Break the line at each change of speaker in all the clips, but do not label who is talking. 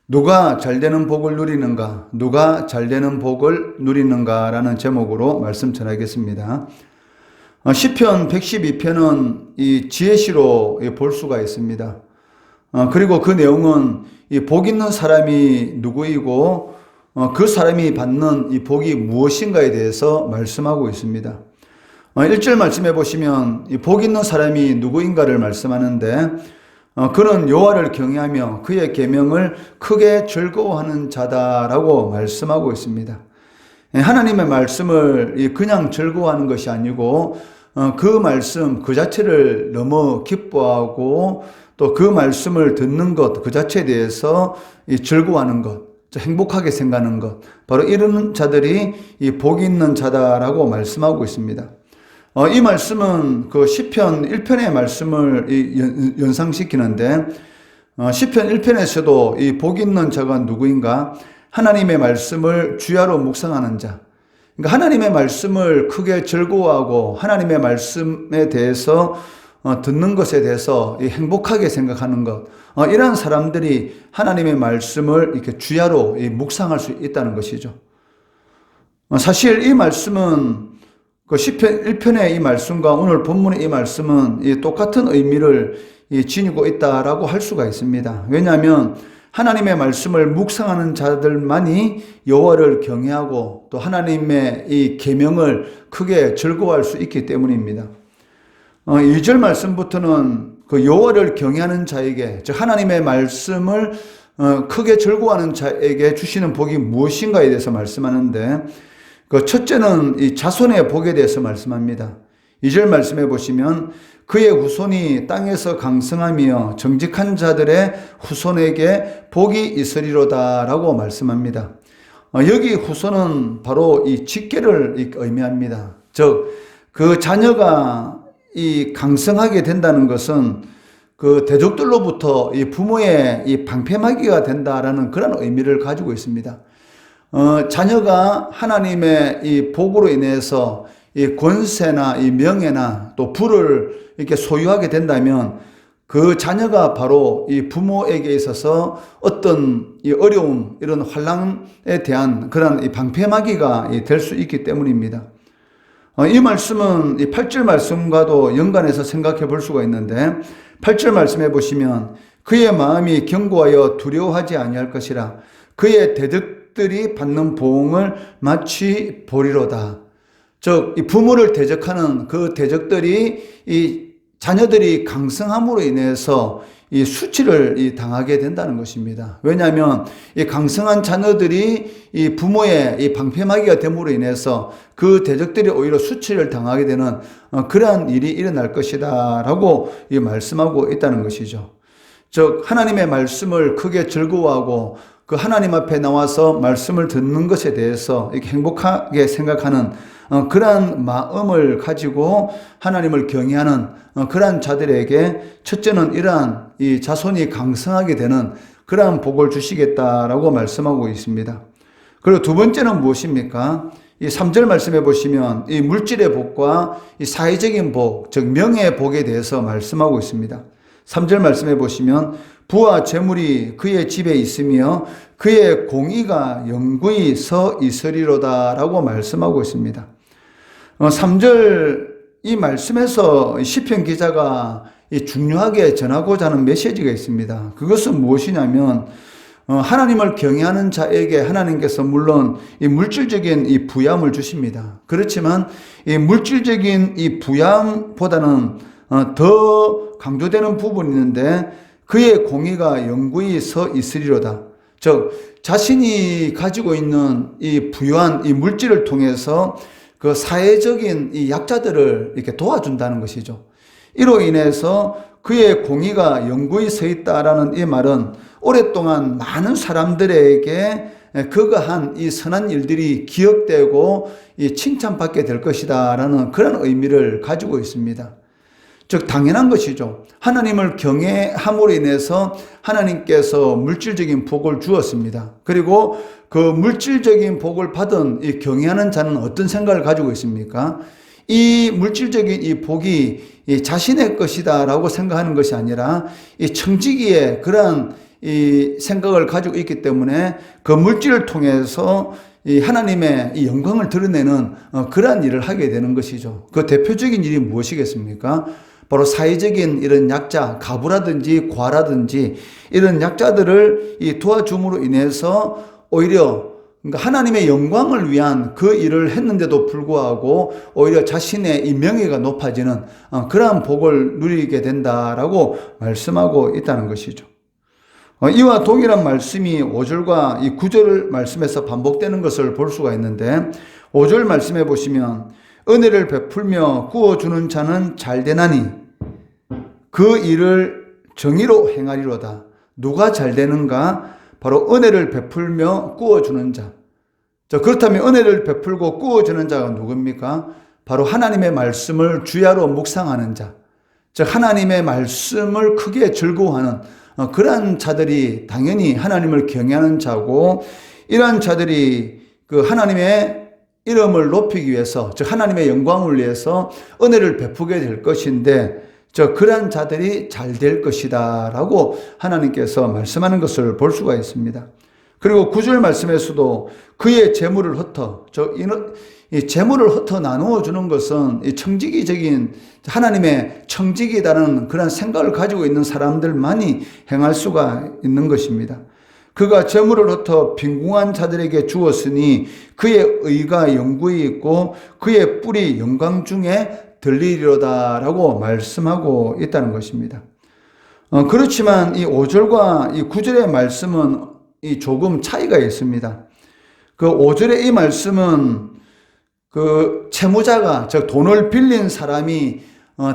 누가 잘되는 복을 누리는가? 누가 잘되는 복을 누리는가라는 제목으로 말씀 전하겠습니다. 시편 112편은 이 지혜시로 볼 수가 있습니다. 그리고 그 내용은 이 복 있는 사람이 누구이고 그 사람이 받는 이 복이 무엇인가에 대해서 말씀하고 있습니다. 1절 말씀해 보시면 이 복 있는 사람이 누구인가를 말씀하는데 그는 여호와를 경외하며 그의 계명을 크게 즐거워하는 자다라고 말씀하고 있습니다. 하나님의 말씀을 그냥 즐거워하는 것이 아니고 그 말씀 그 자체를 너무 기뻐하고 또 그 말씀을 듣는 것 그 자체에 대해서 즐거워하는 것, 행복하게 생각하는 것, 바로 이런 자들이 이 복이 있는 자다라고 말씀하고 있습니다. 이 말씀은 그 시편 1편의 말씀을 연상시키는데 시편 1편에서도 이 복 있는 자가 누구인가? 하나님의 말씀을 주야로 묵상하는 자. 그러니까 하나님의 말씀을 크게 즐거워하고 하나님의 말씀에 대해서 듣는 것에 대해서 행복하게 생각하는 것, 이러한 사람들이 하나님의 말씀을 이렇게 주야로 묵상할 수 있다는 것이죠. 사실 이 말씀은 그 시편 1편의 이 말씀과 오늘 본문의 이 말씀은 똑같은 의미를 지니고 있다라고 할 수가 있습니다. 왜냐하면 하나님의 말씀을 묵상하는 자들만이 여호와를 경외하고 또 하나님의 이 계명을 크게 즐거워할 수 있기 때문입니다. 2절 말씀부터는 그 여호와를 경외하는 자에게, 즉 하나님의 말씀을 크게 즐거워하는 자에게 주시는 복이 무엇인가에 대해서 말씀하는데 그 첫째는 이 자손의 복에 대해서 말씀합니다. 2절 말씀해 보시면 그의 후손이 땅에서 강성하며 정직한 자들의 후손에게 복이 있으리로다 라고 말씀합니다. 여기 후손은 바로 이 직계를 의미합니다. 즉 그 자녀가 이 강성하게 된다는 것은 그 대족들로부터 이 부모의 이 방패막이가 된다라는 그런 의미를 가지고 있습니다. 자녀가 하나님의 이 복으로 인해서 이 권세나 이 명예나 또 부를 이렇게 소유하게 된다면 그 자녀가 바로 이 부모에게 있어서 어떤 이 어려움, 이런 환난에 대한 그런 이 방패막이가 될 수 있기 때문입니다. 이 말씀은 이 8절 말씀과도 연관해서 생각해 볼 수가 있는데 8절 말씀해 보시면 그의 마음이 견고하여 두려워하지 아니할 것이라 그의 대적들이 받는 보응을 마치 보리로다. 즉, 이 부모를 대적하는 그 대적들이 이 자녀들이 강성함으로 인해서 이 수치를 당하게 된다는 것입니다. 왜냐하면 이 강성한 자녀들이 이 부모의 이 방패막이가 됨으로 인해서 그 대적들이 오히려 수치를 당하게 되는 그러한 일이 일어날 것이다 라고 말씀하고 있다는 것이죠. 즉 하나님의 말씀을 크게 즐거워하고 그 하나님 앞에 나와서 말씀을 듣는 것에 대해서 이렇게 행복하게 생각하는 그러한 마음을 가지고 하나님을 경외하는 그러한 자들에게 첫째는 이러한 이 자손이 강성하게 되는 그러한 복을 주시겠다라고 말씀하고 있습니다. 그리고 두 번째는 무엇입니까? 이 3절 말씀해 보시면 이 물질의 복과 이 사회적인 복, 즉 명예의 복에 대해서 말씀하고 있습니다. 3절 말씀해 보시면 부와 재물이 그의 집에 있으며 그의 공의가 영구히 서 있으리로다 라고 말씀하고 있습니다. 3절 이 말씀에서 시편 기자가 중요하게 전하고자 하는 메시지가 있습니다. 그것은 무엇이냐면 하나님을 경외하는 자에게 하나님께서 물론 이 물질적인 이 부양을 주십니다. 그렇지만 이 물질적인 이 부양보다는 더 강조되는 부분이 있는데 그의 공의가 영구히 서 있으리로다. 즉 자신이 가지고 있는 이 부유한 이 물질을 통해서 그 사회적인 이 약자들을 이렇게 도와준다는 것이죠. 이로 인해서 그의 공의가 영구히 서 있다라는 이 말은 오랫동안 많은 사람들에게 그거한 이 선한 일들이 기억되고 이 칭찬받게 될 것이다라는 그런 의미를 가지고 있습니다. 즉 당연한 것이죠. 하나님을 경외함으로 인해서 하나님께서 물질적인 복을 주었습니다. 그리고 그 물질적인 복을 받은 이 경외하는 자는 어떤 생각을 가지고 있습니까? 이 물질적인 이 복이 이 자신의 것이다라고 생각하는 것이 아니라 이 청지기의 그러한 이 생각을 가지고 있기 때문에 그 물질을 통해서 이 하나님의 이 영광을 드러내는 그러한 일을 하게 되는 것이죠. 그 대표적인 일이 무엇이겠습니까? 바로 사회적인 이런 약자, 가부라든지 과라든지 이런 약자들을 이 도와줌으로 인해서 오히려 그러니까 하나님의 영광을 위한 그 일을 했는데도 불구하고 오히려 자신의 이 명예가 높아지는 그러한 복을 누리게 된다라고 말씀하고 있다는 것이죠. 이와 동일한 말씀이 5절과 이 9절 말씀에서 반복되는 것을 볼 수가 있는데 5절 말씀해 보시면 은혜를 베풀며 구워주는 자는 잘되나니 그 일을 정의로 행하리로다. 누가 잘되는가? 바로 은혜를 베풀며 구워주는 자. 그렇다면 은혜를 베풀고 구워주는 자가 누굽니까? 바로 하나님의 말씀을 주야로 묵상하는 자. 즉 하나님의 말씀을 크게 즐거워하는 그러한 자들이 당연히 하나님을 경외하는 자고, 이러한 자들이 그 하나님의 이름을 높이기 위해서, 즉 하나님의 영광을 위해서 은혜를 베푸게 될 것인데, 그러한 자들이 잘 될 것이다 라고 하나님께서 말씀하는 것을 볼 수가 있습니다. 그리고 9절 말씀에서도 그의 재물을 흩어, 이 재물을 흩어 나누어 주는 것은 이 청지기적인 하나님의 청지기다는 그런 생각을 가지고 있는 사람들만이 행할 수가 있는 것입니다. 그가 재물을 흩어 빈궁한 자들에게 주었으니 그의 의가 영구히 있고 그의 뿔이 영광 중에 들리리로다 라고 말씀하고 있다는 것입니다. 그렇지만 이 5절과 이 9절의 말씀은 이 조금 차이가 있습니다. 그 5절의 이 말씀은 그 채무자가, 즉 돈을 빌린 사람이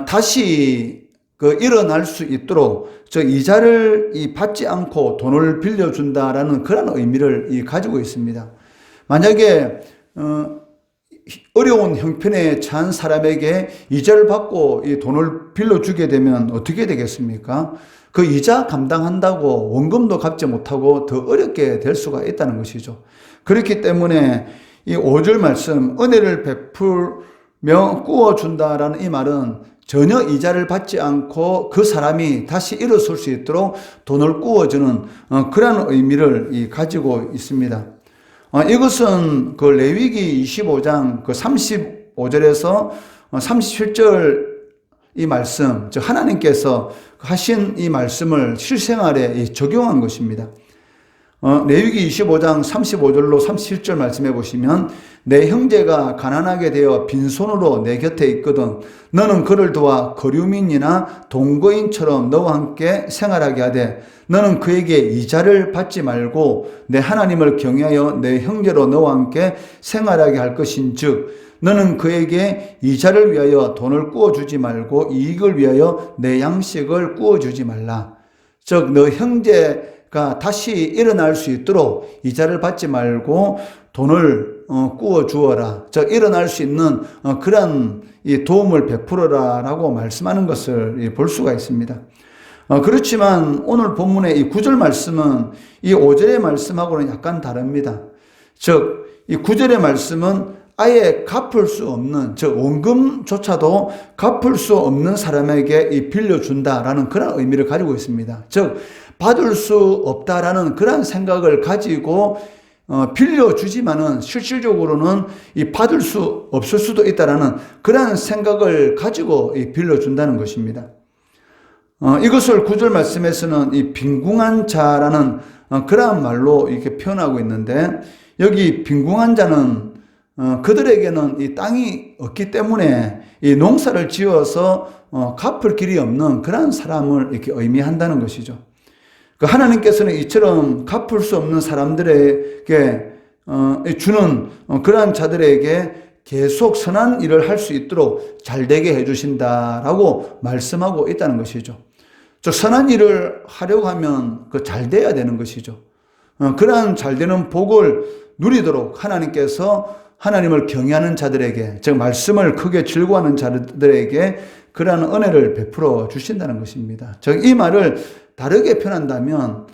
다시 그 일어날 수 있도록 이자를 받지 않고 돈을 빌려준다라는 그런 의미를 가지고 있습니다. 만약에 어려운 형편에 처한 사람에게 이자를 받고 이 돈을 빌려주게 되면 어떻게 되겠습니까? 그 이자 감당한다고 원금도 갚지 못하고 더 어렵게 될 수가 있다는 것이죠. 그렇기 때문에 이 5절 말씀, 은혜를 베풀며 구워준다라는 이 말은 전혀 이자를 받지 않고 그 사람이 다시 일어설 수 있도록 돈을 구워주는 그런 의미를 가지고 있습니다. 이것은 그 레위기 25장 그 35절에서 37절 이 말씀, 즉 하나님께서 하신 이 말씀을 실생활에 적용한 것입니다. 레위기 25장 35절로 37절 말씀해 보시면 내 형제가 가난하게 되어 빈손으로 내 곁에 있거든 너는 그를 도와 거류민이나 동거인처럼 너와 함께 생활하게 하되 너는 그에게 이자를 받지 말고 내 하나님을 경외하여 내 형제로 너와 함께 생활하게 할 것인즉 너는 그에게 이자를 위하여 돈을 구워주지 말고 이익을 위하여 내 양식을 구워주지 말라. 즉 너 형제가 다시 일어날 수 있도록 이자를 받지 말고 돈을 구워주어라. 즉 일어날 수 있는 그런 이 도움을 베풀어라 라고 말씀하는 것을 볼 수가 있습니다. 그렇지만 오늘 본문의 이 9절 말씀은 이 5절의 말씀하고는 약간 다릅니다. 즉 이 9절의 말씀은 아예 갚을 수 없는, 즉 원금조차도 갚을 수 없는 사람에게 빌려준다라는 그런 의미를 가지고 있습니다. 즉 받을 수 없다라는 그런 생각을 가지고 빌려주지만은 실질적으로는 받을 수 없을 수도 있다라는 그런 생각을 가지고 빌려준다는 것입니다. 이것을 9절 말씀에서는 이 빈궁한 자라는 그러한 말로 이렇게 표현하고 있는데, 여기 빈궁한 자는 그들에게는 이 땅이 없기 때문에 이 농사를 지어서 갚을 길이 없는 그런 사람을 이렇게 의미한다는 것이죠. 그 하나님께서는 이처럼 갚을 수 없는 사람들에게 주는 그러한 자들에게 계속 선한 일을 할 수 있도록 잘되게 해주신다라고 말씀하고 있다는 것이죠. 즉 선한 일을 하려고 하면 그 잘돼야 되는 것이죠. 그러한 잘되는 복을 누리도록 하나님께서 하나님을 경외하는 자들에게, 즉 말씀을 크게 즐거워하는 자들에게 그러한 은혜를 베풀어 주신다는 것입니다. 즉 이 말을 다르게 표현한다면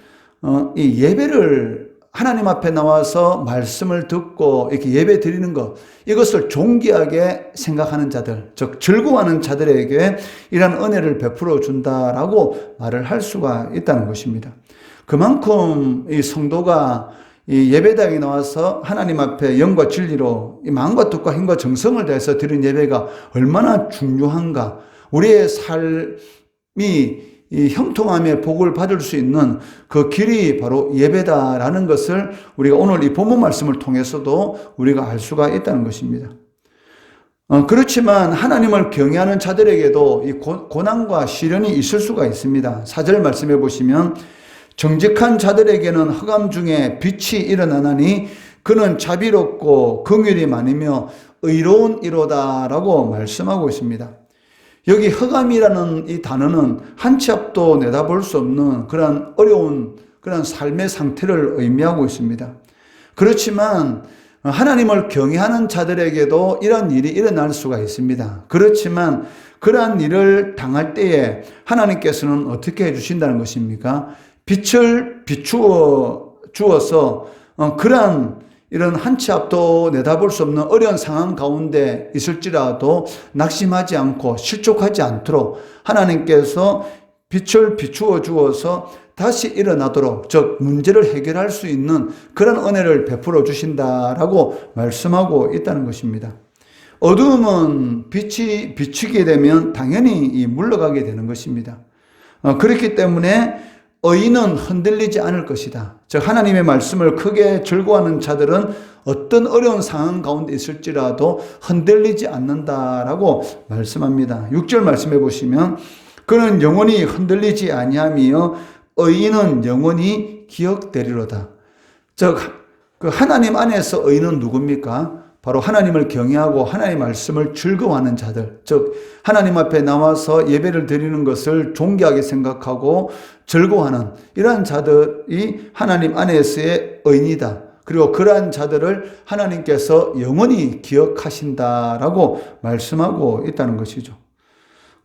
이 예배를 하나님 앞에 나와서 말씀을 듣고 이렇게 예배 드리는 것, 이것을 존귀하게 생각하는 자들, 즉 즐거워하는 자들에게 이런 은혜를 베풀어 준다라고 말을 할 수가 있다는 것입니다. 그만큼 이 성도가 이 예배당에 나와서 하나님 앞에 영과 진리로 이 마음과 뜻과 힘과 정성을 다해서 드린 예배가 얼마나 중요한가, 우리의 삶이 이 형통함의 복을 받을 수 있는 그 길이 바로 예배다라는 것을 우리가 오늘 이 본문 말씀을 통해서도 우리가 알 수가 있다는 것입니다. 그렇지만 하나님을 경외하는 자들에게도 이 고난과 시련이 있을 수가 있습니다. 4절 말씀해 보시면 정직한 자들에게는 흑암 중에 빛이 일어나나니 그는 자비롭고 긍휼이 많으며 의로운 이로다라고 말씀하고 있습니다. 여기 흑암이라는 이 단어는 한 치 앞도 내다볼 수 없는 그런 어려운 그런 삶의 상태를 의미하고 있습니다. 그렇지만 하나님을 경외하는 자들에게도 이런 일이 일어날 수가 있습니다. 그렇지만 그러한 일을 당할 때에 하나님께서는 어떻게 해주신다는 것입니까? 빛을 비추어 주어서 그러한 이런 한 치 앞도 내다볼 수 없는 어려운 상황 가운데 있을지라도 낙심하지 않고 실족하지 않도록 하나님께서 빛을 비추어 주어서 다시 일어나도록, 즉 문제를 해결할 수 있는 그런 은혜를 베풀어 주신다라고 말씀하고 있다는 것입니다. 어두움은 빛이 비추게 되면 당연히 물러가게 되는 것입니다. 그렇기 때문에 의인은 흔들리지 않을 것이다. 즉 하나님의 말씀을 크게 즐거워하는 자들은 어떤 어려운 상황 가운데 있을지라도 흔들리지 않는다라고 말씀합니다. 6절 말씀해 보시면 그는 영원히 흔들리지 아니하며 의인은 영원히 기억되리로다. 즉 그 하나님 안에서 의인은 누굽니까? 바로 하나님을 경외하고 하나님의 말씀을 즐거워하는 자들, 즉 하나님 앞에 나와서 예배를 드리는 것을 존귀하게 생각하고 즐거워하는 이러한 자들이 하나님 안에서의 의인이다. 그리고 그러한 자들을 하나님께서 영원히 기억하신다라고 말씀하고 있다는 것이죠.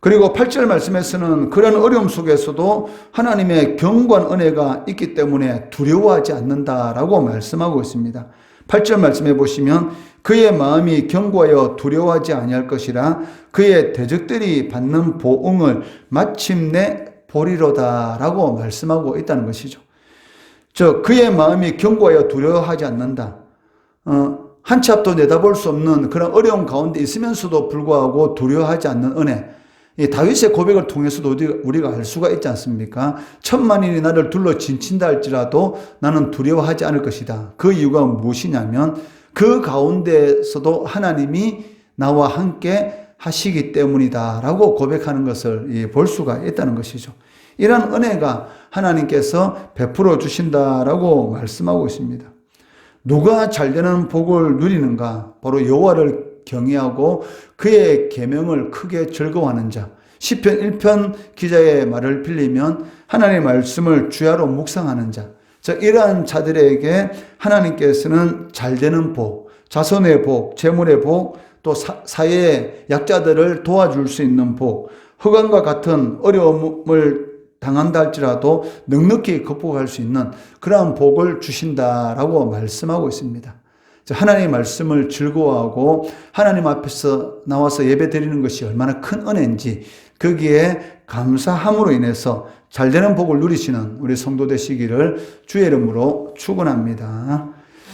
그리고 8절 말씀에서는 그런 어려움 속에서도 하나님의 견고한 은혜가 있기 때문에 두려워하지 않는다라고 말씀하고 있습니다. 8절 말씀해 보시면 그의 마음이 견고하여 두려워하지 아니할 것이라 그의 대적들이 받는 보응을 마침내 보리로다라고 말씀하고 있다는 것이죠. 즉 그의 마음이 견고하여 두려워하지 않는다. 한 치 앞도 내다볼 수 없는 그런 어려운 가운데 있으면서도 불구하고 두려워하지 않는 은혜. 이 다윗의 고백을 통해서도 우리가 알 수가 있지 않습니까? 천만인이 나를 둘러 진친다 할지라도 나는 두려워하지 않을 것이다. 그 이유가 무엇이냐면 그 가운데서도 하나님이 나와 함께 하시기 때문이다 라고 고백하는 것을 볼 수가 있다는 것이죠. 이런 은혜가 하나님께서 베풀어 주신다라고 말씀하고 있습니다. 누가 잘되는 복을 누리는가? 바로 여호와를 경외하고 그의 계명을 크게 즐거워하는 자. 시편 1편 기자의 말을 빌리면 하나님의 말씀을 주야로 묵상하는 자. 이러한 자들에게 하나님께서는 잘되는 복, 자손의 복, 재물의 복, 또 사회의 약자들을 도와줄 수 있는 복, 흑암과 같은 어려움을 당한다 할지라도 넉넉히 극복할 수 있는 그러한 복을 주신다라고 말씀하고 있습니다. 하나님의 말씀을 즐거워하고 하나님 앞에서 나와서 예배 드리는 것이 얼마나 큰 은혜인지 거기에 감사함으로 인해서 잘되는 복을 누리시는 우리 성도 되시기를 주의 이름으로 축원합니다.